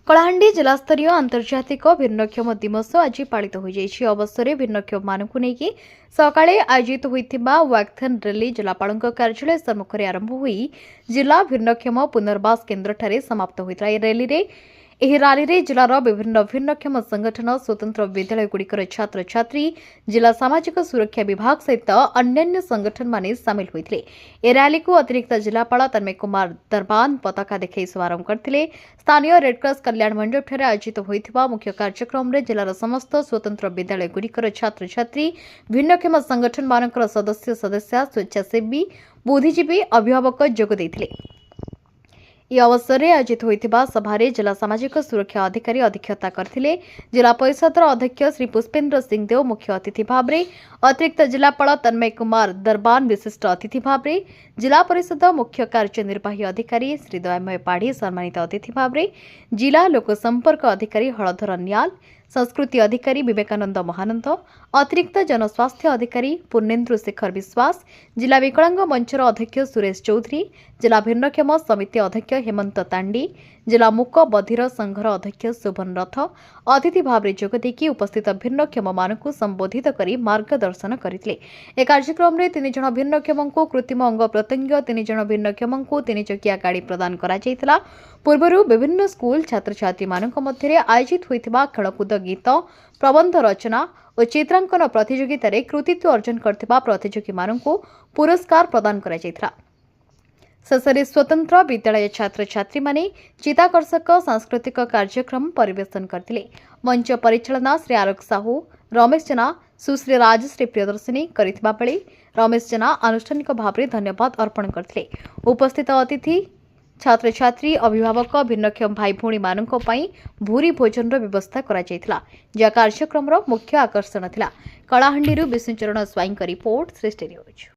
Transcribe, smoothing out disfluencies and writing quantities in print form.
कलाहांडी जिलास्तरीय आंतर्जातिक भिन्नक्षम दिवस आज पालित हो अवसर भिन्नक्षम मानक नहीं सकाळे आयोजित होता वैक्थन रैली जिलापाल कार्यालय सम्मुख में आरंभ हो जिला भिन्नक्षम पुनर्वास केन्द्र समाप्त होता है। रैली में जिलार विभिन्न भिन्नक्षम संगठन स्वतंत्र विद्यालयगुड़िकर छात्र छात्री जिला सामाजिक सुरक्षा विभाग सहित अन्य संगठन माने सामिल होते। रैली को अतिरिक्त जिलापाल तन्मय कुमार दरबान पताका देखा शुभारंभ करते। स्थानीय रेडक्रॉस कल्याण मंडप आयोजित होता मुख्य कार्यक्रम में जिलार समस्त स्वतंत्र विद्यालयगुड़िकर छात्र छात्री भिन्नक्षम संगठन मानकर सदस्य स्वेच्छासेवी बुद्धिजीवी अभिभावक जोगदे। यह अवसर में आयोजित होता सभारे जिला सामाजिक सुरक्षा अधिकारी अध्यक्षता करते। जिला परिषद अध्यक्ष श्री पुष्पेन्द्र सिंह देव मुख्य अतिथि भाव में, अतिरिक्त जिलापाल तन्मय कुमार दरबान विशिष्ट अतिथि भाव में, जिला परिषद मुख्य कार्यनिर्वाही अधिकारी श्री दयामय पाढ़ी सम्मानित अतिथि भाव में, जिला लोकसंपर्क अधिकारी हलधर न्याल, संस्कृति अधिकारी विवेकानंद महानंद, अतिरिक्त जनस्वास्थ्य अधिकारी पूर्णेन्द्र शेखर विश्वास, जिला विकलांग मंचर अध्यक्ष सुरेश चौधरी, जिला भिन्नक्षम समिति अध्यक्ष हेमंत तांडी, जिला मूक बधिर संघर अध्यक्ष शोभन रथ अतिथि भाव में जोगदेकी उपस्थित भिन्नक्षम मानक संबोधित कर मार्गदर्शन करते। एक कार्यक्रम में 3 जन भिन्नक्षम को कृत्रिम अंग प्रत्यंग 3 जन भिन्नक्षम को 3 चकिया गाड़ी प्रदान करा। पूर्व विभिन्न स्कूल छात्र छात्री मानक मध्य आयोजित होता खेलकूद गीत प्रबंध रचना और चित्रांकन प्रतियोगिता रे कृतित्व अर्जन करथिबा प्रतियोगी मानक पुरस्कार प्रदान करा। शेषे स्वतंत्र विद्यालय छात्र छात्री माने चिताकर्षक सांस्कृतिक कार्यक्रम परिवेशन करथिले। मंच परिचालना श्री आलोक साहू, रमेश जेना, सुश्री राजश्री प्रियदर्शिनी करिथिबा बेले रमेश जेना आनुष्ठानिक भाव में धन्यवाद अर्पण करथिले। उपस्थित अतिथि छात्र छात्री अभिभावक भिन्नक्षम भाई भौणी मानक पई भूरी भोजन व्यवस्था करा जायतिला, जा कार्यक्रम मुख्य आकर्षण थिला। कलाहांडी विष्णुचरण स्वाईं का रिपोर्ट श्रेष्ठ न्यूज।